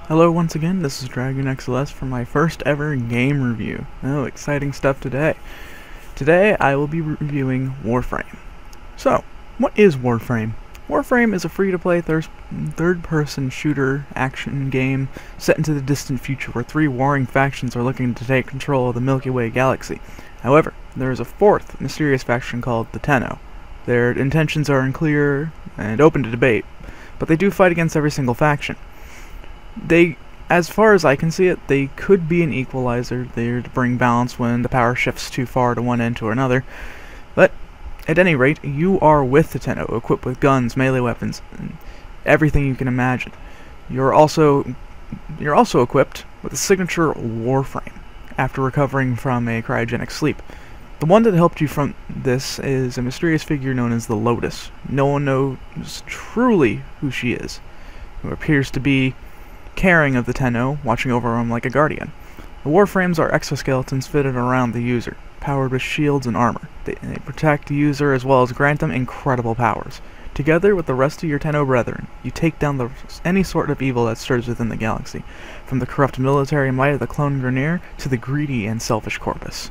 Hello once again, this is Dragon XLS for my first ever game review. Oh, exciting stuff today. Today I will be reviewing Warframe. So, what is Warframe? Warframe is a free-to-play third-person shooter action game set into the distant future where three warring factions are looking to take control of the Milky Way galaxy. However, there is a fourth mysterious faction called the Tenno. Their intentions are unclear and open to debate, but they do fight against every single faction. As far as I can see it, they could be an equalizer there to bring balance when the power shifts too far to one end or another. But, at any rate, you are with the Tenno, equipped with guns, melee weapons, and everything you can imagine. You're also equipped with a signature Warframe, after recovering from a cryogenic sleep. The one that helped you from this is a mysterious figure known as the Lotus. No one knows truly who she is, who appears to be caring of the Tenno, watching over them like a guardian. The Warframes are exoskeletons fitted around the user, powered with shields and armor. They protect the user as well as grant them incredible powers. Together with the rest of your Tenno brethren, you take down any sort of evil that stirs within the galaxy, from the corrupt military might of the clone Grineer to the greedy and selfish Corpus.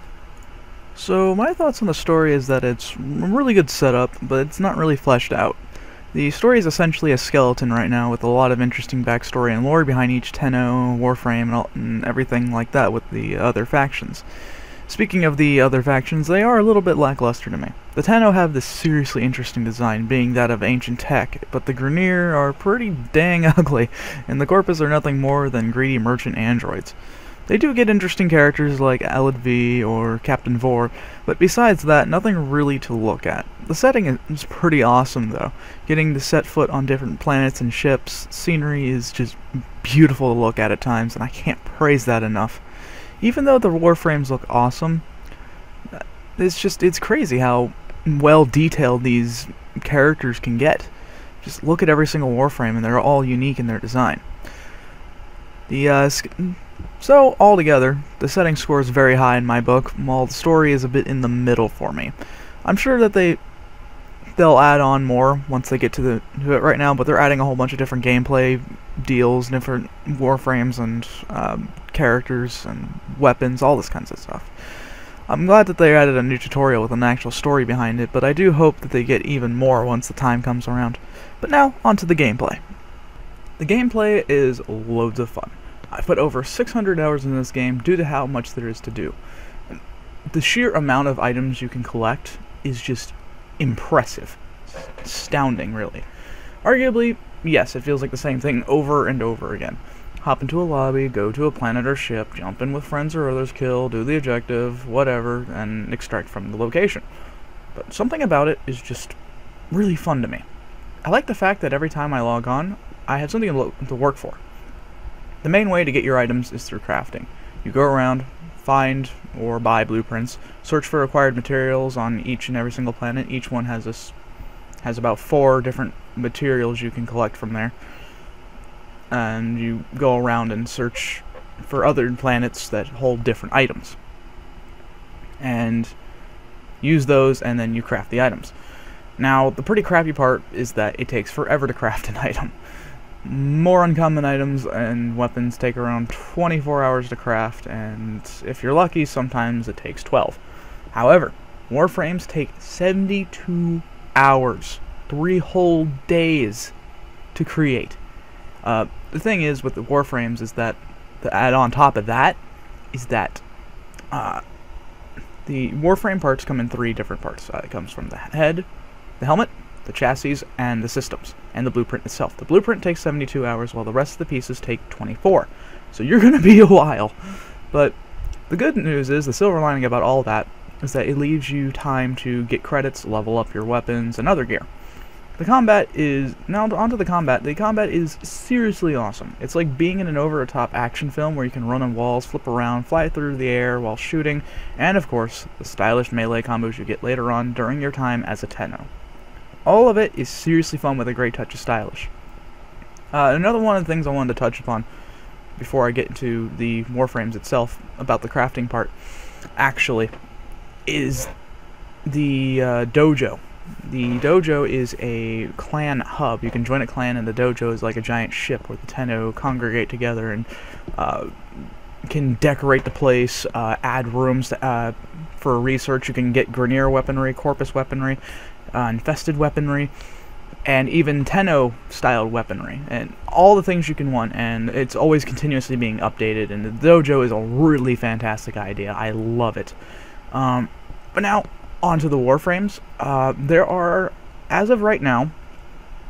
So my thoughts on the story is that it's a really good setup, but it's not really fleshed out. The story is essentially a skeleton right now, with a lot of interesting backstory and lore behind each Tenno, Warframe, and everything like that with the other factions. Speaking of the other factions, they are a little bit lackluster to me. The Tenno have this seriously interesting design, being that of ancient tech, but the Grineer are pretty dang ugly, and the Corpus are nothing more than greedy merchant androids. They do get interesting characters like Alid V or Captain Vor, but besides that, nothing really to look at. The setting is pretty awesome though. Getting to set foot on different planets and ships, scenery is just beautiful to look at times, and I can't praise that enough. Even though the Warframes look awesome, it's crazy how well detailed these characters can get. Just look at every single Warframe and they're all unique in their design. So, altogether, the setting score is very high in my book, while the story is a bit in the middle for me. I'm sure that they'll add on more once they get to it right now, but they're adding a whole bunch of different gameplay deals, different Warframes and characters and weapons, all this kinds of stuff. I'm glad that they added a new tutorial with an actual story behind it, but I do hope that they get even more once the time comes around. But now, onto the gameplay. The gameplay is loads of fun. I put over 600 hours in this game due to how much there is to do. The sheer amount of items you can collect is just impressive. Astounding, really. Arguably, yes, it feels like the same thing over and over again. Hop into a lobby, go to a planet or ship, jump in with friends or others, kill, do the objective, whatever, and extract from the location. But something about it is just really fun to me. I like the fact that every time I log on, I have something to work for. The main way to get your items is through crafting. You go around, find or buy blueprints, search for required materials on each and every single planet. Each one has about 4 different materials you can collect from there. And you go around and search for other planets that hold different items. And use those, and then you craft the items. Now, the pretty crappy part is that it takes forever to craft an item. More uncommon items and weapons take around 24 hours to craft, and if you're lucky, sometimes it takes 12. However, Warframes take 72 hours, 3 whole days to create. The thing is with the Warframes is that, the add on top of that, is that the Warframe parts come in 3 different parts. It comes from the head, the helmet, the chassis, and the systems, and the blueprint itself. The blueprint takes 72 hours, while the rest of the pieces take 24. So you're going to be a while. But the good news is, the silver lining about all that, is that it leaves you time to get credits, level up your weapons, and other gear. The combat is... Now onto the combat. The combat is seriously awesome. It's like being in an over-the-top action film where you can run on walls, flip around, fly through the air while shooting, and of course, the stylish melee combos you get later on during your time as a Tenno. All of it is seriously fun with a great touch of stylish. Another one of the things I wanted to touch upon before I get into the Warframes itself, about the crafting part, actually, is the dojo. The dojo is a clan hub. You can join a clan, and the dojo is like a giant ship where the Tenno congregate together and can decorate the place, add rooms to, for research. You can get Grineer weaponry, Corpus weaponry, infested weaponry, and even Tenno-styled weaponry, and all the things you can want, and it's always continuously being updated, and the dojo is a really fantastic idea. I love it. But now, onto the Warframes. There are, as of right now,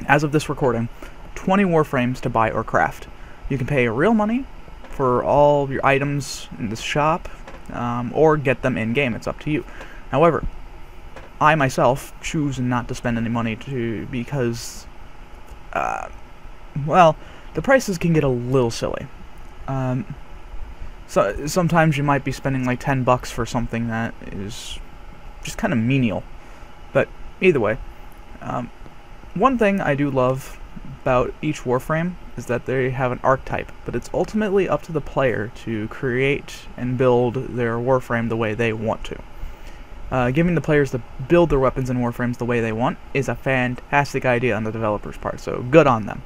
as of this recording, 20 Warframes to buy or craft. You can pay real money for all of your items in the shop, or get them in-game. It's up to you. However, I myself choose not to spend any money because, well, the prices can get a little silly. So sometimes you might be spending like $10 for something that is just kind of menial. But either way, one thing I do love about each Warframe is that they have an archetype, but it's ultimately up to the player to create and build their Warframe the way they want to. Giving the players to build their weapons and Warframes the way they want is a fantastic idea on the developers' part, so good on them.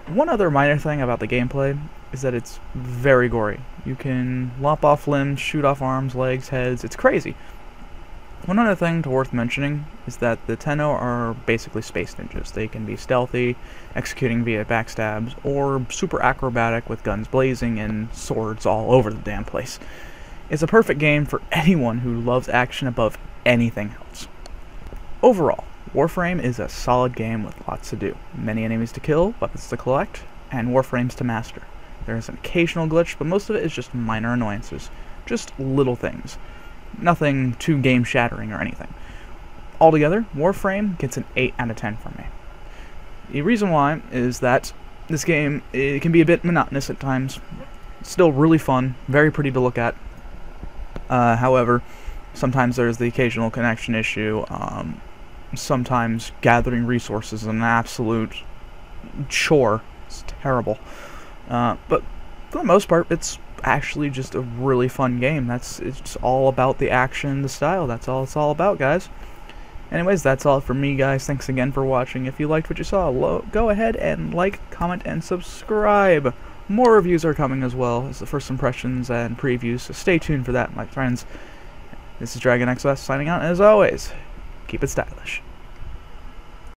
One other minor thing about the gameplay is that it's very gory. You can lop off limbs, shoot off arms, legs, heads. It's crazy. One other thing worth mentioning is that the Tenno are basically space ninjas. They can be stealthy, executing via backstabs, or super acrobatic with guns blazing and swords all over the damn place. It's a perfect game for anyone who loves action above anything else. Overall, Warframe is a solid game with lots to do. Many enemies to kill, weapons to collect, and Warframes to master. There is an occasional glitch, but most of it is just minor annoyances. Just little things. Nothing too game-shattering or anything. Altogether, Warframe gets an 8 out of 10 from me. The reason why is that this game, it can be a bit monotonous at times. Still really fun, very pretty to look at. However, sometimes there's the occasional connection issue. Sometimes gathering resources is an absolute chore. It's terrible. But for the most part, it's actually just a really fun game. It's all about the action, the style. That's all it's all about, guys. Anyways, that's all for me, guys. Thanks again for watching. If you liked what you saw, go ahead and like, comment, and subscribe. More reviews are coming as well as the first impressions and previews, so stay tuned for that, my friends. This is Dragon XLS signing out, and as always, keep it stylish.